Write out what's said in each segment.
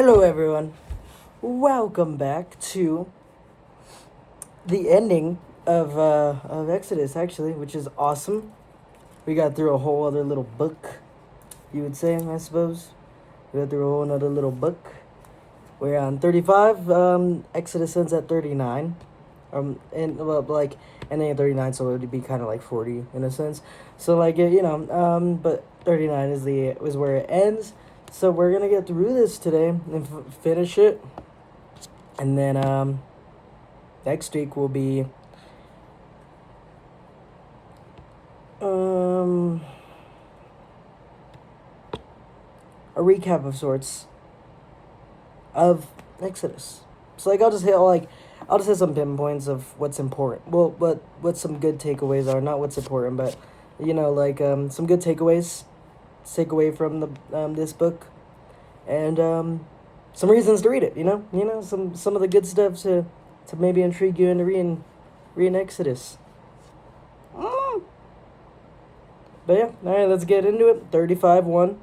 Hello, everyone. Welcome back to the ending of Exodus, actually, which is awesome. We got through a whole other little book, you would say, I suppose. We got through a whole other little book. We're on 35. Exodus ends at 39. And well, like ending at 39, so it would be kind of like 40 in a sense. So but 39 is where it ends. So we're gonna get through this today and finish it, and then next week will be a recap of sorts of Exodus. So I'll just hit some pinpoints of what's important. Well, what some good takeaways are, not what's important, but some good takeaways to take away from the this book, and some reasons to read it. Some of the good stuff to maybe intrigue you into reading Exodus. But yeah, all right, let's get into it. 35:1.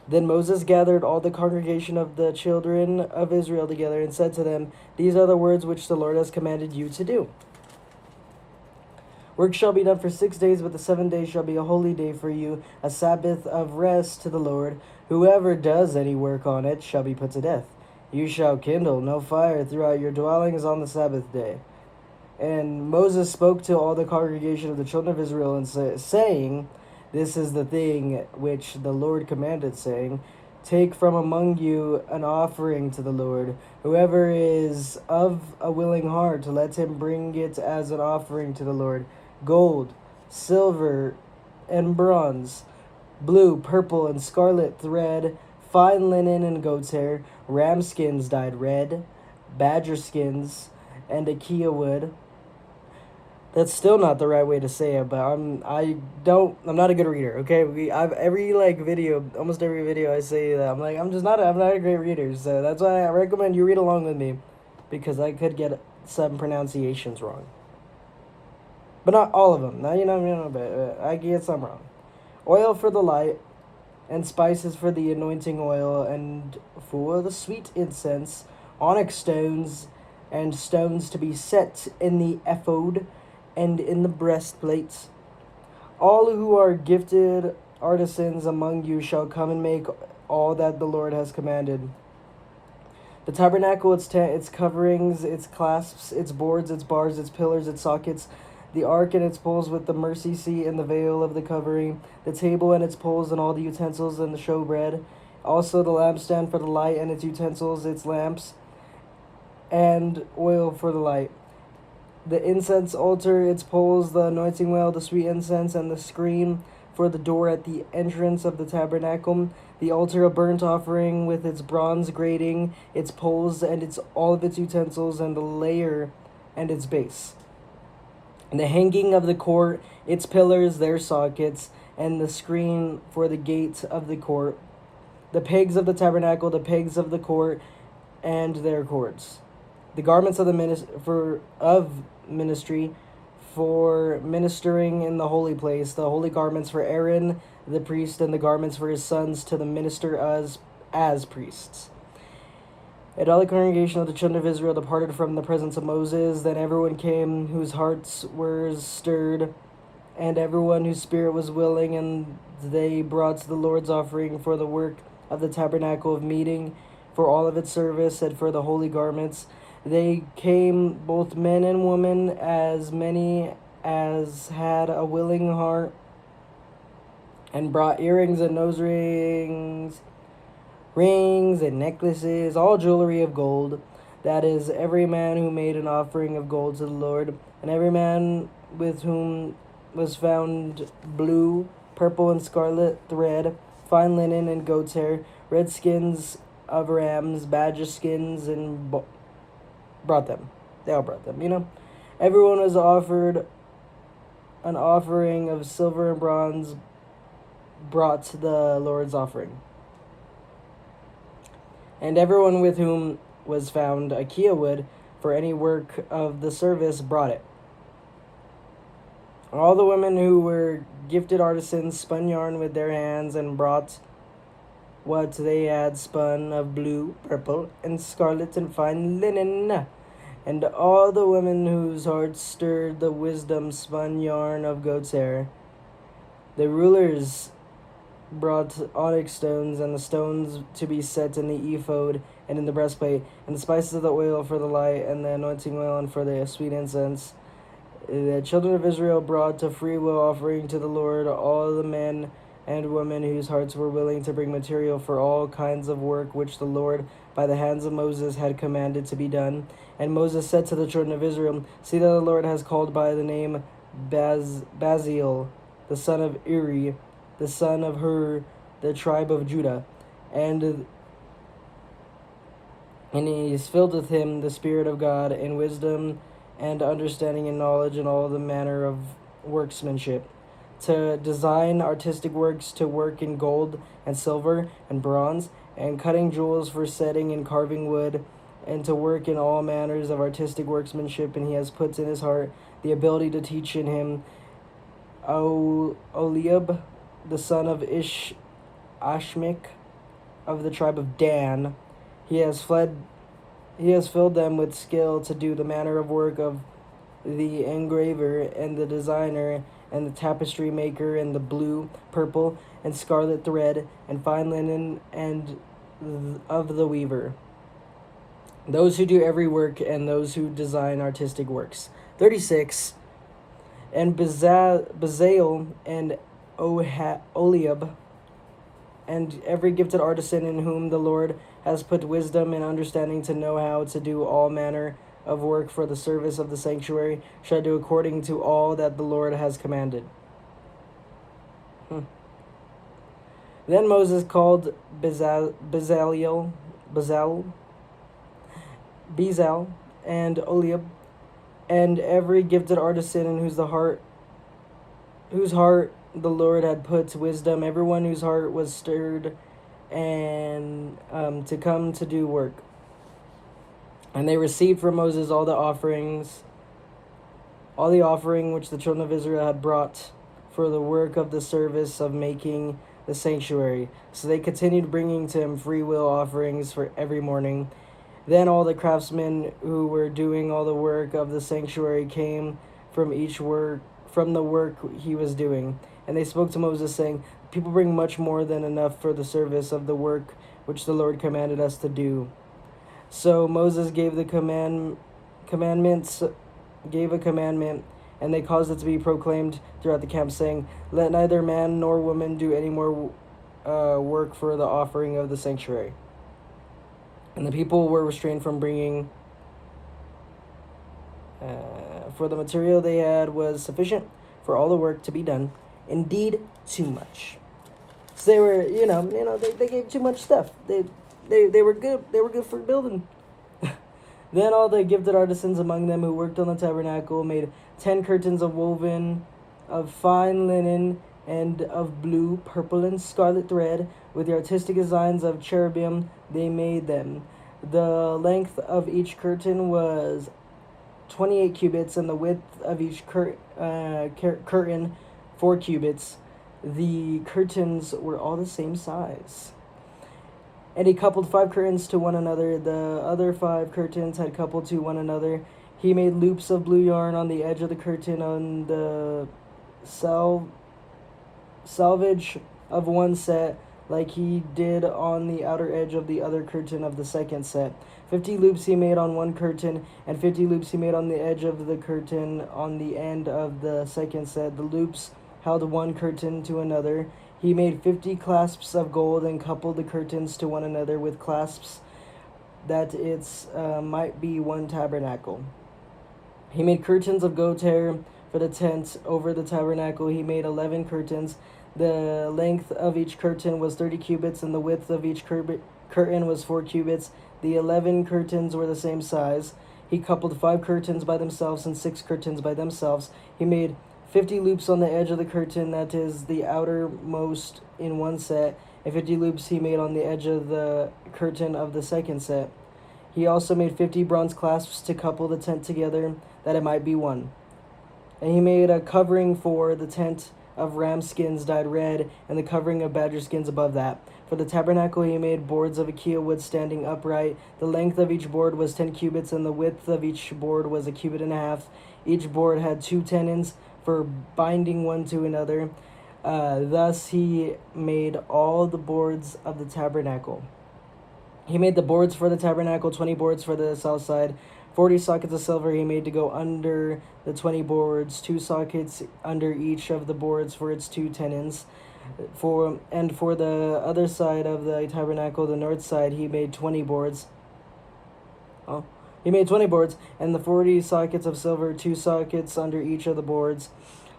Then Moses gathered all the congregation of the children of Israel together and said to them, "These are the words which the Lord has commanded you to do. Work shall be done for 6 days, but the 7th day shall be a holy day for you, a Sabbath of rest to the Lord. Whoever does any work on it shall be put to death. You shall kindle no fire throughout your dwellings on the Sabbath day." And Moses spoke to all the congregation of the children of Israel, and saying, "This is the thing which the Lord commanded, saying, take from among you an offering to the Lord. Whoever is of a willing heart, let him bring it as an offering to the Lord. Gold, silver, and bronze, blue, purple, and scarlet thread, fine linen and goat's hair, ram skins dyed red, badger skins, and acacia wood." That's still not the right way to say it, but I'm not a good reader. Okay, I've almost every video I say that I'm not a great reader. So that's why I recommend you read along with me, because I could get some pronunciations wrong, but not all of them. Now but I get some wrong. Oil for the light, and spices for the anointing oil, and for the sweet incense, onyx stones, and stones to be set in the ephod and in the breastplates. All who are gifted artisans among you shall come and make all that the Lord has commanded. The tabernacle, its coverings, its clasps, its boards, its bars, its pillars, its sockets, the ark and its poles with the mercy seat and the veil of the covering, the table and its poles and all the utensils and the showbread, also the lampstand for the light and its utensils, its lamps, and oil for the light. The incense altar, its poles, the anointing oil, the sweet incense, and the screen for the door at the entrance of the tabernacle, the altar of burnt offering with its bronze grating, its poles, and all of its utensils, and the layer and its base. And the hanging of the court, its pillars, their sockets, and the screen for the gate of the court, the pegs of the tabernacle, the pegs of the court, and their cords. The garments of the ministry for ministering in the holy place, the holy garments for Aaron the priest, and the garments for his sons to the minister as priests. And all the congregation of the children of Israel departed from the presence of Moses. Then everyone came whose hearts were stirred, and everyone whose spirit was willing, and they brought the Lord's offering for the work of the tabernacle of meeting, for all of its service, and for the holy garments. They came, both men and women, as many as had a willing heart, and brought earrings and nose rings, and necklaces, all jewelry of gold. That is, every man who made an offering of gold to the Lord, and every man with whom was found blue, purple, and scarlet thread, fine linen and goat's hair, red skins of rams, badger skins, and brought them. They all brought them, Everyone was offered an offering of silver and bronze, brought to the Lord's offering. And everyone with whom was found acacia wood for any work of the service brought it. All the women who were gifted artisans spun yarn with their hands and brought what they had spun of blue, purple, and scarlet and fine linen. And all the women whose hearts stirred the wisdom spun yarn of goat's hair. The rulers brought onyx stones and the stones to be set in the ephod and in the breastplate, and the spices of the oil for the light, and the anointing oil and for the sweet incense. The children of Israel brought a freewill offering to the Lord all the men and women whose hearts were willing to bring material for all kinds of work which the Lord by the hands of Moses had commanded to be done. And Moses said to the children of Israel, "See that the Lord has called by the name Basil, the son of Uri, the son of Hur, the tribe of Judah, and he is filled with him the Spirit of God in wisdom and understanding and knowledge and all the manner of workmanship, to design artistic works, to work in gold and silver and bronze, and cutting jewels for setting and carving wood, and to work in all manners of artistic workmanship. And he has put in his heart the ability to teach in him Oliab, the son of Ashmik, of the tribe of Dan. He has filled them with skill to do the manner of work of the engraver and the designer and the tapestry maker and the blue, purple, and scarlet thread and fine linen and of the weaver. Those who do every work and those who design artistic works. 36. And Bezalel and Oliab and every gifted artisan in whom the Lord has put wisdom and understanding to know how to do all manner of work for the service of the sanctuary shall do according to all that the Lord has commanded. Then Moses called Bezalel, and Oliab, and every gifted artisan in whose heart the Lord had put wisdom, everyone whose heart was stirred, and to come to do work. And they received from Moses all the offering which the children of Israel had brought for the work of the service of making the sanctuary. So they continued bringing to him freewill offerings for every morning. Then all the craftsmen who were doing all the work of the sanctuary came from the work he was doing. And they spoke to Moses, saying, "People bring much more than enough for the service of the work which the Lord commanded us to do." So Moses gave a commandment, and they caused it to be proclaimed throughout the camp, saying, "Let neither man nor woman do any more work for the offering of the sanctuary." And the people were restrained from bringing, for the material they had was sufficient for all the work to be done. Indeed, too much. So they were, they gave too much stuff. They were good. They were good for building. Then all the gifted artisans among them who worked on the tabernacle made 10 curtains of woven of fine linen and of blue, purple, and scarlet thread. With the artistic designs of cherubim they made them. The length of each curtain was 28 cubits, and the width of each curtain 4 cubits. The curtains were all the same size. And he coupled 5 curtains to one another. The other 5 curtains had coupled to one another. He made loops of blue yarn on the edge of the curtain on the selvage of one set, like he did on the outer edge of the other curtain of the second set. 50 loops he made on one curtain, and 50 loops he made on the edge of the curtain on the end of the second set. The loops held one curtain to another. He made 50 clasps of gold and coupled the curtains to one another with clasps, that it might be one tabernacle. He made curtains of goat hair for the tent over the tabernacle. He made 11 curtains. The length of each curtain was 30 cubits, and the width of each curtain was 4 cubits. The 11 curtains were the same size. He coupled 5 curtains by themselves and 6 curtains by themselves. He made 50 loops on the edge of the curtain, that is the outermost in one set, and 50 loops he made on the edge of the curtain of the second set. He also made 50 bronze clasps to couple the tent together, that it might be one. And he made a covering for the tent of ram skins dyed red, and the covering of badger skins above that. For the tabernacle he made boards of acacia wood standing upright. The length of each board was 10 cubits, and the width of each board was a cubit and a half. Each board had 2 tenons for binding one to another. Thus he made all the boards of the tabernacle. He made the boards for the tabernacle, 20 boards for the south side. 40 sockets of silver he made to go under the 20 boards, 2 sockets under each of the boards for its 2 tenons. For the other side of the tabernacle, the north side, he made 20 boards. He made 20 boards, and the 40 sockets of silver, 2 sockets under each of the boards.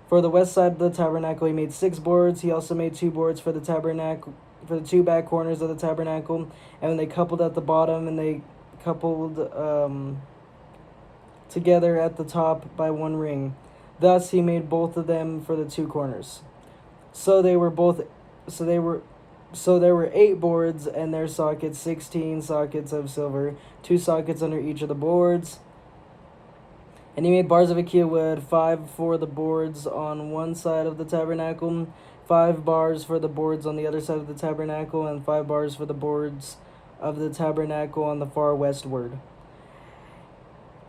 For the west side of the tabernacle, he made 6 boards. He also made 2 boards for the tabernacle, for the 2 back corners of the tabernacle. And when they coupled at the bottom, and they coupled together at the top by 1 ring. Thus he made both of them for the 2 corners. So there were 8 boards and their sockets, 16 sockets of silver, 2 sockets under each of the boards. And he made bars of acacia wood, 5 for the boards on one side of the tabernacle, 5 bars for the boards on the other side of the tabernacle, and 5 bars for the boards of the tabernacle on the far westward.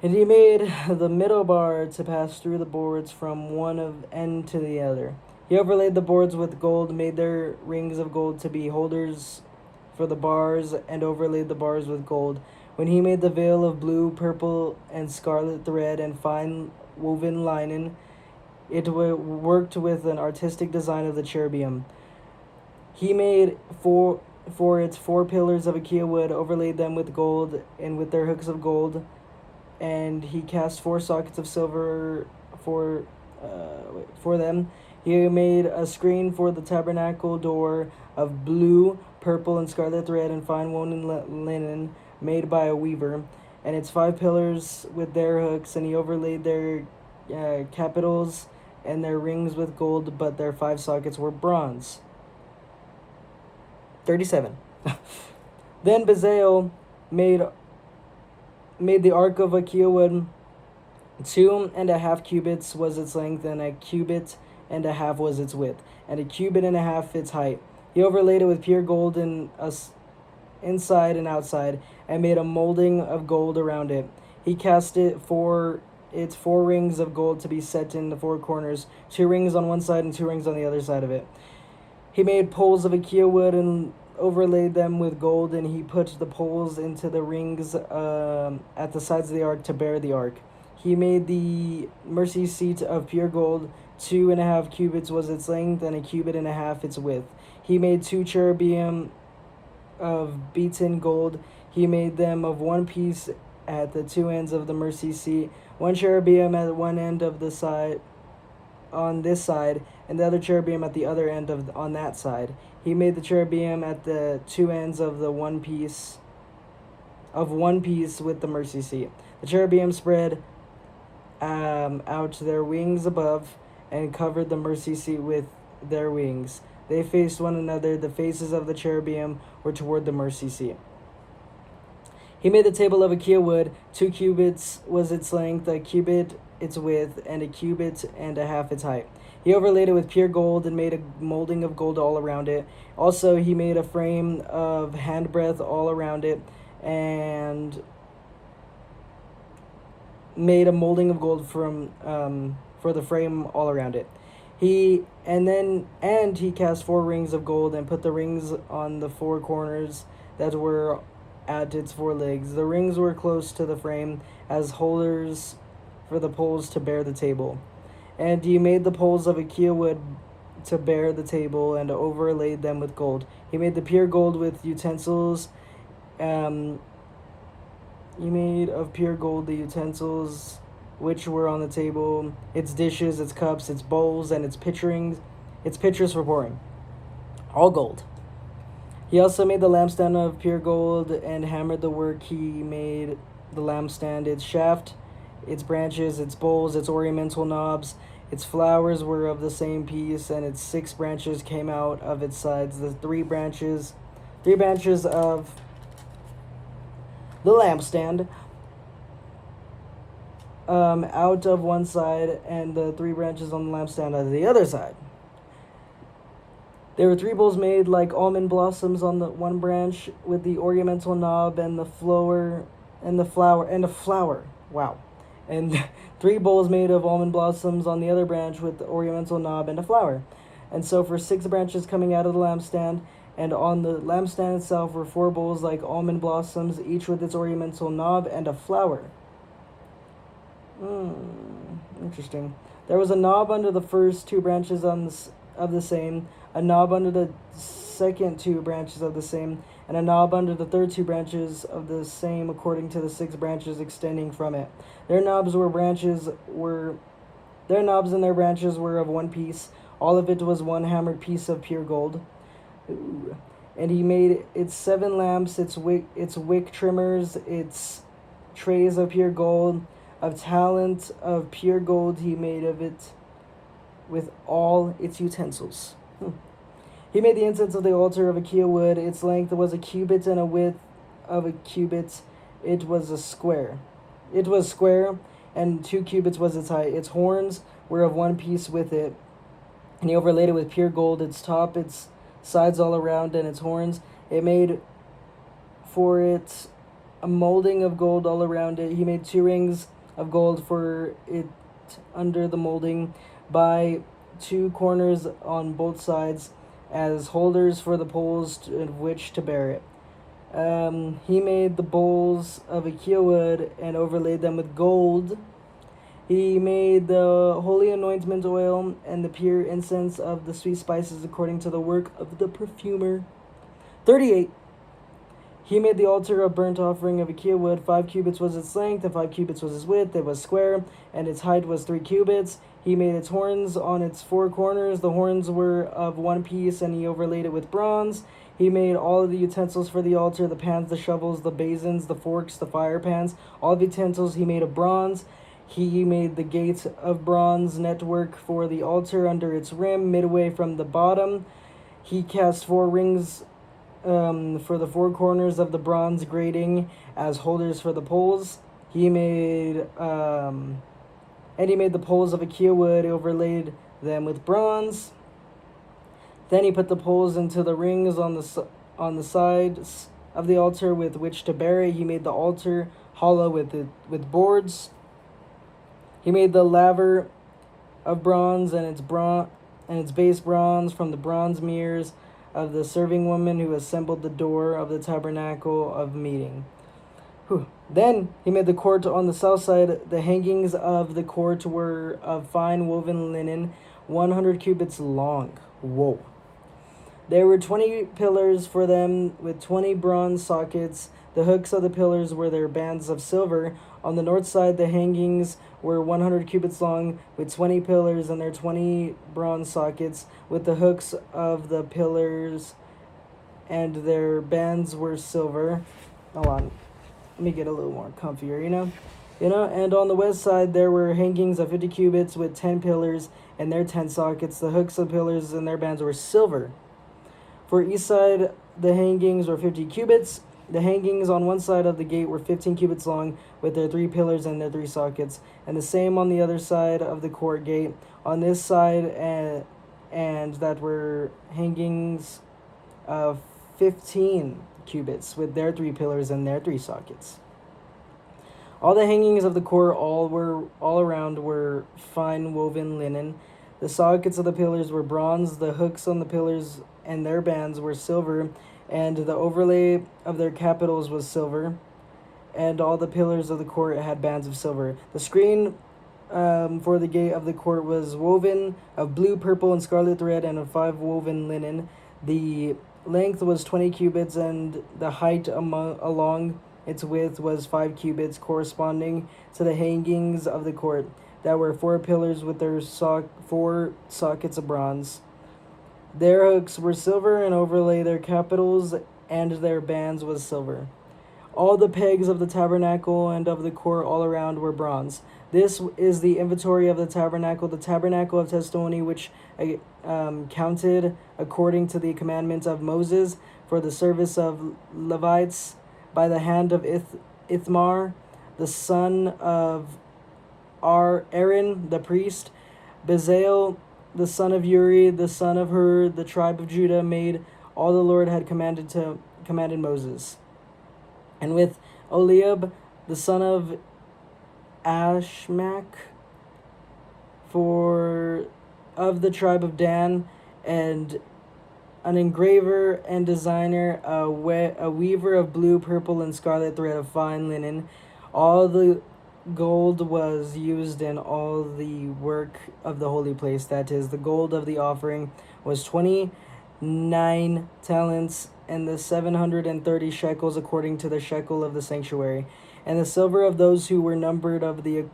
And he made the middle bar to pass through the boards from one end to the other. He overlaid the boards with gold, made their rings of gold to be holders for the bars, and overlaid the bars with gold. When he made the veil of blue, purple, and scarlet thread and fine woven linen, it worked with an artistic design of the cherubim. He made for its 4 pillars of acacia wood, overlaid them with gold and with their hooks of gold, and he cast 4 sockets of silver for them. He made a screen for the tabernacle door of blue, purple, and scarlet thread and fine woven linen made by a weaver, and its 5 pillars with their hooks, and he overlaid their capitals and their rings with gold, but their 5 sockets were bronze. 37. Then Bezalel made the ark of acacia wood. 2.5 cubits was its length, and a cubit and a half was its width, and a cubit and a half its height. He overlaid it with pure gold inside and outside, and made a molding of gold around it. He cast it for its 4 rings of gold to be set in the 4 corners, 2 rings on one side and 2 rings on the other side of it. He made poles of acacia wood and overlaid them with gold, and he put the poles into the rings at the sides of the ark to bear the ark. He made the mercy seat of pure gold. 2.5 cubits was its length, and a cubit and a half its width. He made 2 cherubim of beaten gold. He made them of one piece at the 2 ends of the mercy seat, 1 cherubim at one end of the side on this side, and the other cherubim at the other end on that side. He made the cherubim at the 2 ends of the one piece with the mercy seat. The cherubim spread out their wings above and covered the mercy seat with their wings. They faced one another. The faces of the cherubim were toward the mercy seat. He made the table of acacia wood. 2 cubits was its length, a cubit its width, and a cubit and a half its height. He overlaid it with pure gold and made a molding of gold all around it. Also he made a frame of handbreadth all around it, and made a molding of gold for the frame all around it. He cast 4 rings of gold and put the rings on the 4 corners that were at its 4 legs. The rings were close to the frame as holders for the poles to bear the table. And he made the poles of acacia wood to bear the table and overlaid them with gold. He made the pure gold with utensils. He made of pure gold the utensils which were on the table, its dishes, its cups, its bowls, and its pitchers for pouring. All gold. He also made the lampstand of pure gold and hammered the work. He made the lampstand, its shaft, its branches, its bowls, its ornamental knobs. Its flowers were of the same piece, and its 6 branches came out of its sides. The 3 branches of the lampstand out of one side, and the 3 branches on the lampstand out of the other side. There were 3 bowls made like almond blossoms on the one branch, with the ornamental knob and the flower. Wow. And 3 bowls made of almond blossoms on the other branch, with the ornamental knob and a flower. And so for 6 branches coming out of the lampstand, and on the lampstand itself were 4 bowls like almond blossoms, each with its ornamental knob and a flower. Interesting. There was a knob under the first 2 branches of the same, a knob under the second 2 branches of the same, and a knob under the third 2 branches of the same, according to the 6 branches extending from it. Their knobs and their branches were of one piece. All of it was one hammered piece of pure gold. Ooh. And he made its 7 lamps, its wick trimmers, its trays of pure gold. Of talent of pure gold he made of it, with all its utensils. He made the incense of the altar of acacia wood. Its length was a cubit, and a width of a cubit. It was square, and 2 cubits was its height. Its horns were of one piece with it, and he overlaid it with pure gold, its top, its sides all around, and its horns. It made for it a molding of gold all around it. He made 2 rings of gold for it under the molding, by 2 corners on both sides, as holders for the poles of which to bear it. He made the bowls of acacia wood and overlaid them with gold. He made the holy anointment oil and the pure incense of the sweet spices, according to the work of the perfumer. 38. He made the altar of burnt offering of acacia wood. 5 cubits was its length, and 5 cubits was its width. It was square, and its height was 3 cubits. He made its horns on its 4 corners. The horns were of one piece, and he overlaid it with bronze. He made all of the utensils for the altar, the pans, the shovels, the basins, the forks, the fire pans. All the utensils he made of bronze. He made the gate of bronze network for the altar under its rim, midway from the bottom. He cast 4 rings for the 4 corners of the bronze grating as holders for the poles. He made the poles of acacia wood, overlaid them with bronze. Then he put the poles into the rings on the sides of the altar with which to bear it. He made the altar hollow with boards. He made the laver of bronze and its base bronze from the bronze mirrors of the serving woman who assembled the door of the tabernacle of meeting. Then he made the court on the south side. The hangings of the court were of fine woven linen, 100 cubits long. Whoa. There were 20 pillars for them, with 20 bronze sockets. The hooks of the pillars were their bands of silver. On the north side, the hangings were 100 cubits long, with 20 pillars and their 20 bronze sockets, with the hooks of the pillars, and their bands were silver. Hold on. Let me get a little more comfier, and on the west side there were hangings of 50 cubits with 10 pillars and their 10 sockets. The hooks of pillars and their bands were silver. For east side, the hangings were 50 cubits. The hangings on one side of the gate were 15 cubits long, with their 3 pillars and their 3 sockets, and the same on the other side of the court gate. On this side and that were hangings of 15 cubits, with their 3 pillars and their 3 sockets. All the hangings of the court all around were fine woven linen. The sockets of the pillars were bronze. The hooks on the pillars and their bands were silver, and the overlay of their capitals was silver, and all the pillars of the court had bands of silver. The screen for the gate of the court was woven of blue, purple, and scarlet thread, and of 5 woven linen. The length was 20 cubits, and the height along its width was 5 cubits, corresponding to the hangings of the court. There were 4 pillars with their 4 sockets of bronze. Their hooks were silver, and overlay their capitals, and their bands was silver. All the pegs of the tabernacle and of the court all around were bronze. This is the inventory of the tabernacle of testimony, which counted according to the commandment of Moses for the service of Levites by the hand of Ithamar, the son of Aaron the priest. Bezalel the son of Uri, the son of Hur, the tribe of Judah, made all the Lord had commanded Moses. And with Oliab, the son of Ashmach, of the tribe of Dan, and an engraver and designer, a weaver of blue, purple, and scarlet thread of fine linen. All the gold was used in all the work of the holy place. That is, the gold of the offering was 29 talents, and the 730 shekels according to the shekel of the sanctuary. And the silver of those who were numbered of the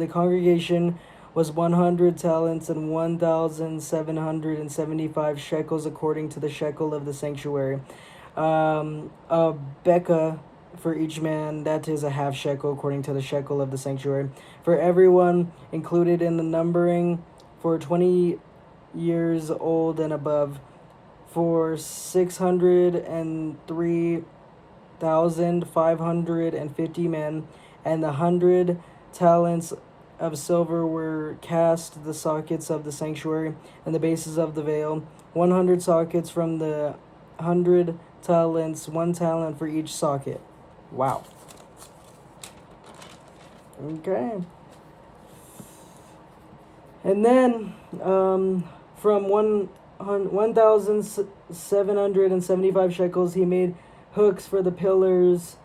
congregation was 100 talents and 1,775 shekels according to the shekel of the sanctuary. A bekah for each man, that is a half shekel according to the shekel of the sanctuary. For everyone included in the numbering for 20 years old and above, for 603,550 men, and the 100 talents of silver were cast the sockets of the sanctuary and the bases of the veil, 100 sockets from the 100 talents, 1 talent for each socket. Wow. Okay. And then from 1,775 shekels he made hooks for the pillars,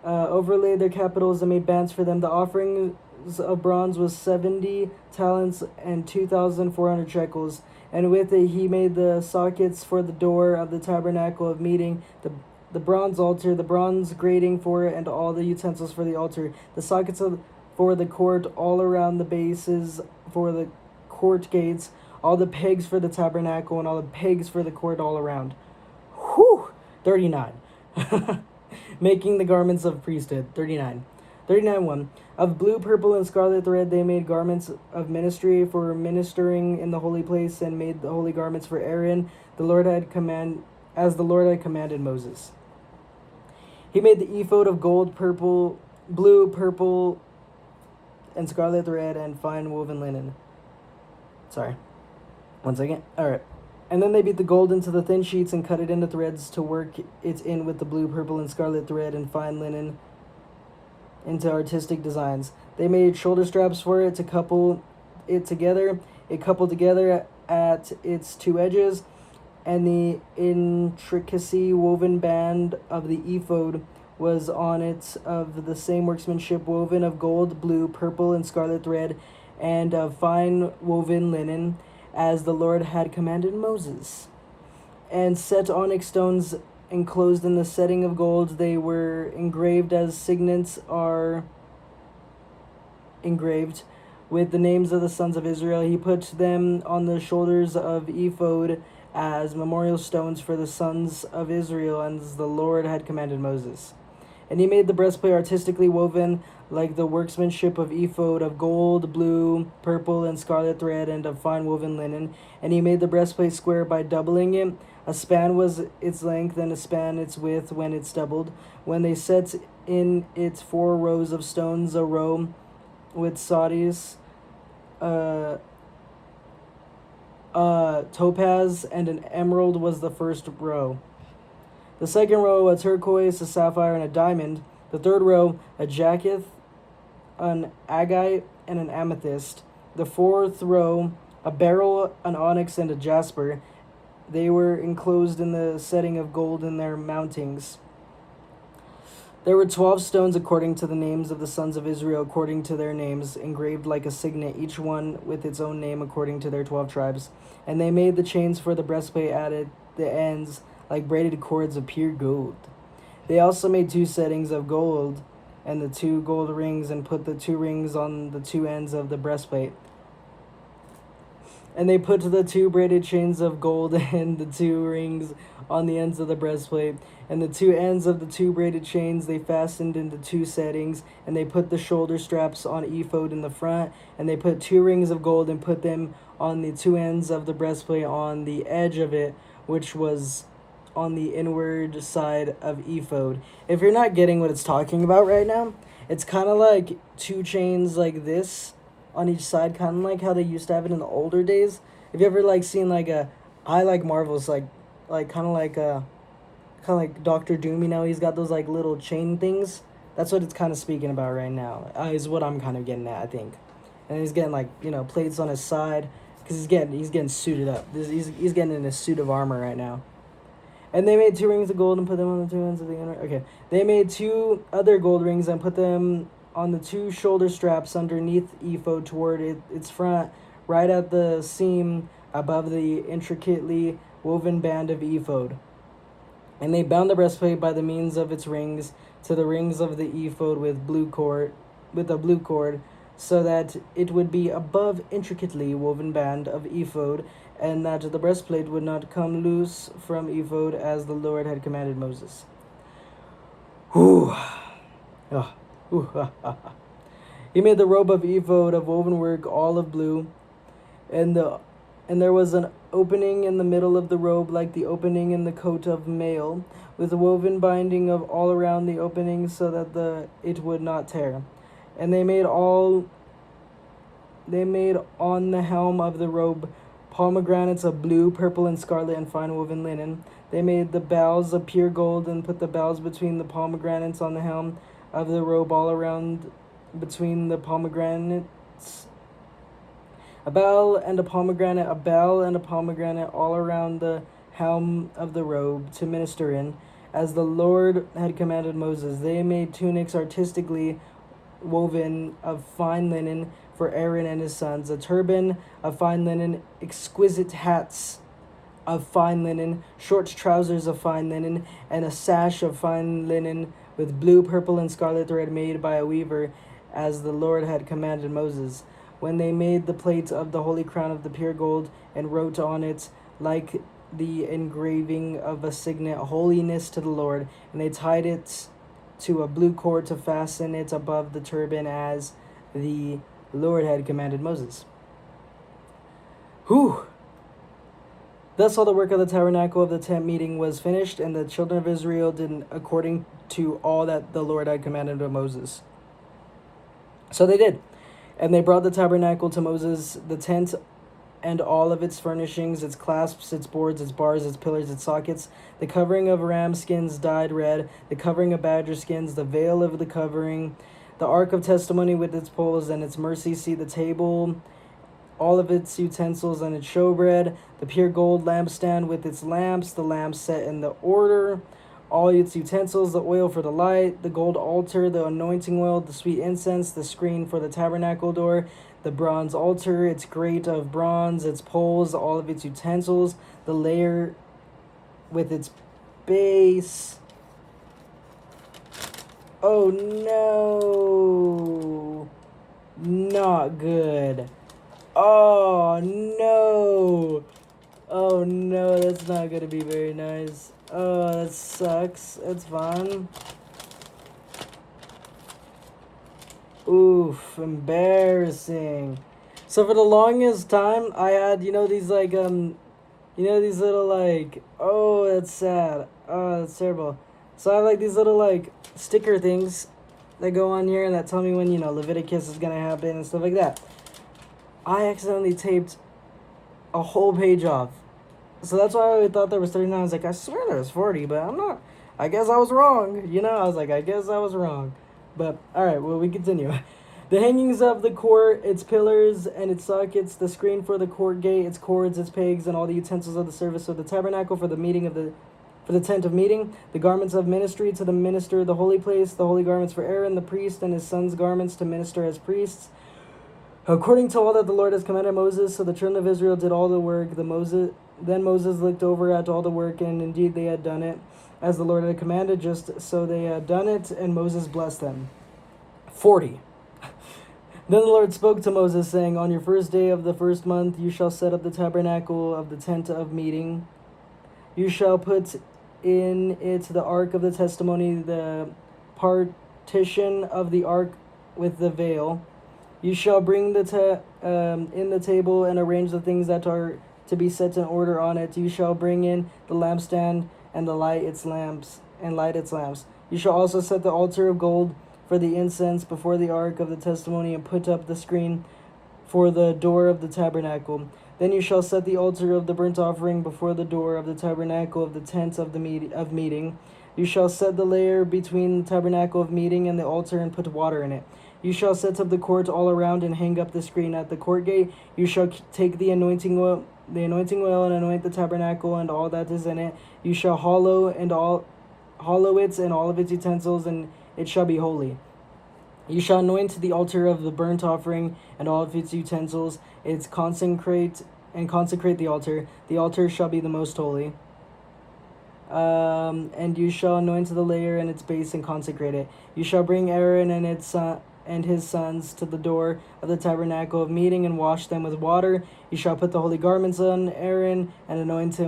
overlaid their capitals, and made bands for them. The offerings of bronze was 70 talents and 2,400 shekels. And with it he made the sockets for the door of the tabernacle of meeting, the bronze altar, the bronze grating for it, and all the utensils for the altar, the sockets for the court all around, the bases for the court gates, all the pegs for the tabernacle, and all the pegs for the court all around. Whew! 39. Making the garments of priesthood. 39. 39:1. Of blue, purple, and scarlet thread they made garments of ministry for ministering in the holy place, and made the holy garments for Aaron, as the Lord had commanded Moses. He made the ephod of gold, blue, purple, and scarlet thread, and fine woven linen. Sorry. 1 second. Alright. And then they beat the gold into the thin sheets and cut it into threads to work it in with the blue, purple, and scarlet thread and fine linen into artistic designs. They made shoulder straps for it to couple it together. It coupled together at its two edges, and the intricacy woven band of the ephod was on it of the same workmanship, woven of gold, blue, purple, and scarlet thread, and of fine woven linen, as the Lord had commanded Moses. And set onyx stones enclosed in the setting of gold, they were engraved as signets are engraved with the names of the sons of Israel. He put them on the shoulders of ephod as memorial stones for the sons of Israel, as the Lord had commanded Moses. And he made the breastplate artistically woven like the workmanship of ephod, of gold, blue, purple, and scarlet thread, and of fine woven linen. And he made the breastplate square by doubling it. A span was its length, and a span its width when it's doubled. When they set in it 4 rows of stones, a row with sardius, topaz, and an emerald was the first row. The second row, a turquoise, a sapphire, and a diamond. The third row, a jacinth, an agate, and an amethyst. The fourth row, a beryl, an onyx, and a jasper. They were enclosed in the setting of gold in their mountings. There were 12 stones according to the names of the sons of Israel, according to their names, engraved like a signet, each one with its own name according to their 12 tribes. And they made the chains for the breastplate at the ends like braided cords of pure gold. They also made 2 settings of gold and the 2 gold rings, and put the 2 rings on the 2 ends of the breastplate. And they put the 2 braided chains of gold and the 2 rings on the ends of the breastplate. And the 2 ends of the 2 braided chains they fastened into 2 settings. And they put the shoulder straps on ephod in the front. And they put 2 rings of gold and put them on the 2 ends of the breastplate on the edge of it, which was on the inward side of ephod. If you're not getting what it's talking about right now, it's kind of like 2 chains like this, on each side, kind of like how they used to have it in the older days. Have you ever like seen like I like Marvel's like kind of like Doctor Doom? You know, he's got those like little chain things. That's what it's kind of speaking about right now. Is what I'm kind of getting at, I think. And he's getting like plates on his side because he's getting suited up. He's getting in a suit of armor right now. And they made 2 rings of gold and put them on the 2 ends of the inner. Okay, they made 2 other gold rings and put them on the 2 shoulder straps underneath ephod toward its front, right at the seam above the intricately woven band of ephod. And they bound the breastplate by the means of its rings to the rings of the ephod with a blue cord, so that it would be above intricately woven band of ephod, and that the breastplate would not come loose from ephod, as the Lord had commanded Moses. Whew. Oh. He made the robe of ephod of woven work, all of blue, and there was an opening in the middle of the robe, like the opening in the coat of mail, with a woven binding of all around the opening, so that it would not tear. And they made on the helm of the robe pomegranates of blue, purple, and scarlet, and fine woven linen. They made the boughs of pure gold, and put the boughs between the pomegranates on the helm of the robe, all around between the pomegranates. A bell and a pomegranate all around the helm of the robe to minister in, as the Lord had commanded Moses. They made tunics artistically woven of fine linen for Aaron and his sons, a turban of fine linen, exquisite hats of fine linen, short trousers of fine linen, and a sash of fine linen with blue, purple, and scarlet thread made by a weaver, as the Lord had commanded Moses. When they made the plate of the holy crown of the pure gold, and wrote on it, like the engraving of a signet, holiness to the Lord, and they tied it to a blue cord to fasten it above the turban, as the Lord had commanded Moses. Whew! Thus all the work of the tabernacle of the tent meeting was finished, and the children of Israel did according to all that the Lord had commanded to Moses. So they did. And they brought the tabernacle to Moses, the tent and all of its furnishings, its clasps, its boards, its bars, its pillars, its sockets, the covering of ram skins dyed red, the covering of badger skins, the veil of the covering, the ark of testimony with its poles and its mercy seat, the table, all of its utensils and its showbread, the pure gold lampstand with its lamps, the lamps set in the order, all its utensils, the oil for the light, the gold altar, the anointing oil, the sweet incense, the screen for the tabernacle door, the bronze altar, its grate of bronze, its poles, all of its utensils, the layer with its base. Oh no! Not good. Oh no! Oh no, that's not gonna be very nice. Oh, that sucks. It's fun. Oof, embarrassing. So for the longest time, I had, these like, these little like, oh, that's sad. Oh, that's terrible. So I have like these little like sticker things that go on here and that tell me when, Leviticus is gonna happen and stuff like that. I accidentally taped a whole page off. So that's why I thought there was 39. I was like, I swear there was 40, but I'm not. I guess I was wrong. I was like, I guess I was wrong. But, alright, well, we continue. The hangings of the court, its pillars and its sockets, the screen for the court gate, its cords, its pegs, and all the utensils of the service of the tabernacle for the tent of meeting, the garments of ministry to the minister, the holy place, the holy garments for Aaron, the priest, and his sons' garments to minister as priests, according to all that the Lord has commanded Moses. So the children of Israel did all the work. Then Moses looked over at all the work, and indeed they had done it, as the Lord had commanded, just so they had done it, and Moses blessed them. 40. Then the Lord spoke to Moses, saying, on your first day of the first month you shall set up the tabernacle of the tent of meeting. You shall put in it the ark of the testimony, the partition of the ark with the veil. You shall bring in the table and arrange the things that are to be set in order on it. You shall bring in the lampstand and light its lamps. You shall also set the altar of gold for the incense before the ark of the testimony, and put up the screen for the door of the tabernacle. Then you shall set the altar of the burnt offering before the door of the tabernacle of the tent of meeting. You shall set the layer between the tabernacle of meeting and the altar and put water in it. You shall set up the court all around and hang up the screen at the court gate. You shall take the anointing oil and anoint the tabernacle and all that is in it. You shall hollow it and all of its utensils, and it shall be holy. You shall anoint the altar of the burnt offering and all of its utensils. Consecrate the altar. The altar shall be the most holy. And you shall anoint the layer and its base and consecrate it. You shall bring Aaron and his sons to the door of the tabernacle of meeting and wash them with water. You shall put the holy garments on Aaron and anoint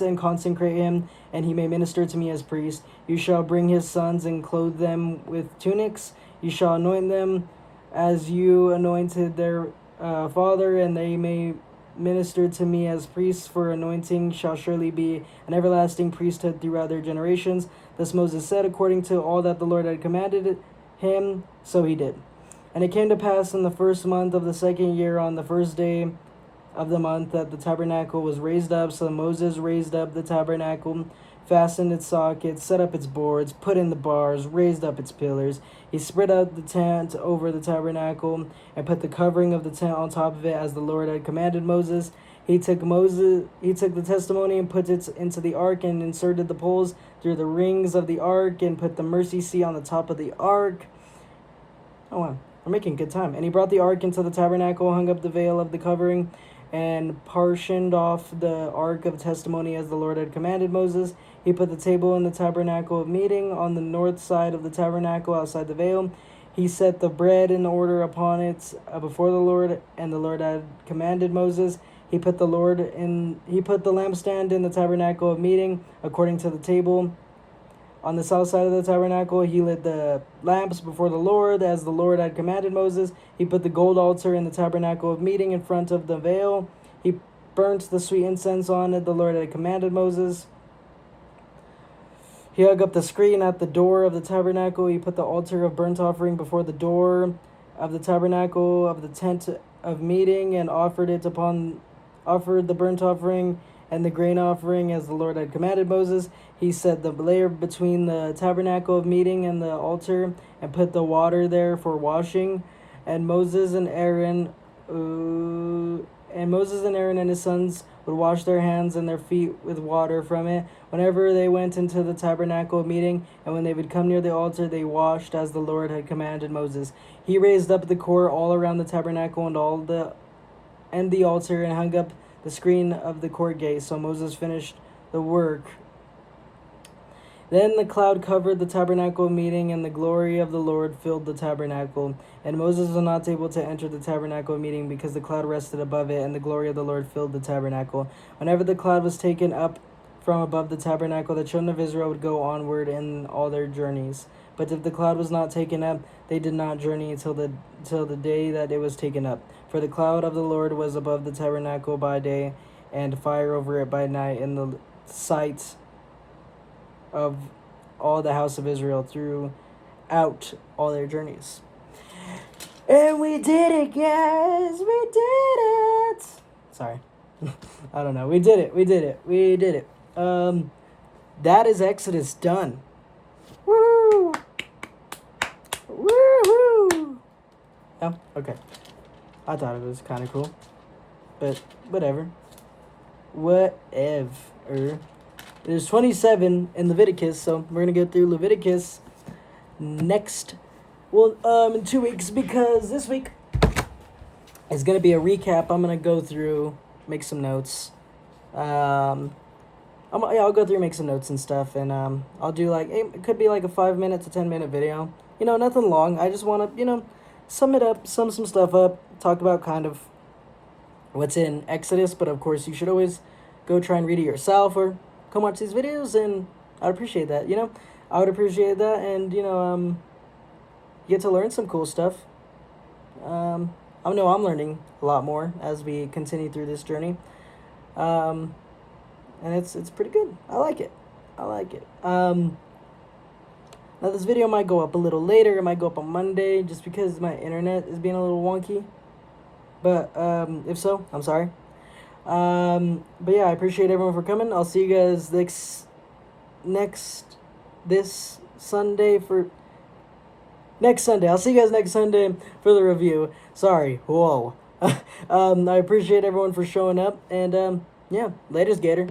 and consecrate him, and he may minister to me as priest. You shall bring his sons and clothe them with tunics. You shall anoint them as you anointed their father, and they may minister to me as priests, for anointing shall surely be an everlasting priesthood throughout their generations. Thus Moses said, according to all that the Lord had commanded him, so he did. And it came to pass in the first month of the second year, on the first day of the month, that the tabernacle was raised up. So Moses raised up the tabernacle, fastened its sockets, set up its boards, put in the bars, raised up its pillars. He spread out the tent over the tabernacle and put the covering of the tent on top of it, as the Lord had commanded Moses. He took the testimony and put it into the ark, and inserted the poles through the rings of the ark, and put the mercy seat on the top of the ark. Oh wow, we're making good time. And he brought the ark into the tabernacle, hung up the veil of the covering, and partitioned off the ark of testimony as the Lord had commanded Moses. He put the table in the tabernacle of meeting on the north side of the tabernacle outside the veil. He set the bread in order upon it before the Lord, and the Lord had commanded Moses. He put the lampstand in the tabernacle of meeting according to the table. On the south side of the tabernacle, he lit the lamps before the Lord, as the Lord had commanded Moses. He put the gold altar in the tabernacle of meeting in front of the veil. He burnt the sweet incense on it, the Lord had commanded Moses. He hung up the screen at the door of the tabernacle. He put the altar of burnt offering before the door of the tabernacle of the tent of meeting, and offered the burnt offering and the grain offering as the Lord had commanded Moses. He set the layer between the tabernacle of meeting and the altar, and put the water there for washing. And Moses and Aaron and his sons would wash their hands and their feet with water from it whenever they went into the tabernacle of meeting, and when they would come near the altar, they washed as the Lord had commanded Moses. He raised up the court all around the tabernacle and the altar, and hung up the screen of the court gate. So Moses finished the work. Then the cloud covered the tabernacle of meeting, and the glory of the Lord filled the tabernacle. And Moses was not able to enter the tabernacle of meeting, because the cloud rested above it, and the glory of the Lord filled the tabernacle. Whenever the cloud was taken up from above the tabernacle, the children of Israel would go onward in all their journeys. But if the cloud was not taken up, they did not journey till the day that it was taken up. For the cloud of the Lord was above the tabernacle by day, and fire over it by night, in the sight of all the house of Israel throughout all their journeys. And we did it, guys! We did it! Sorry. I don't know. We did it. That is Exodus done. Woo! Woohoo! Oh, okay. I thought it was kind of cool. But whatever. There's 27 in Leviticus, so we're going to go through Leviticus next, in 2 weeks, because this week is going to be a recap. I'm going to go through, make some notes. I'll go through, make some notes and stuff, and I'll do it could be like a 5 minute to 10 minute video. Nothing long. I just want to, sum it up, sum some stuff up, talk about kind of what's in Exodus, but of course you should always go try and read it yourself, or come watch these videos, and I'd appreciate that, I would appreciate that, and, you get to learn some cool stuff. I know I'm learning a lot more as we continue through this journey, and it's pretty good. I like it. Now this video might go up a little later. It might go up on Monday just because my internet is being a little wonky. But if so, I'm sorry. But yeah, I appreciate everyone for coming. I'll see you guys this Sunday for next Sunday. I'll see you guys next Sunday for the review. Sorry. Whoa. I appreciate everyone for showing up, and yeah, laters, Gator.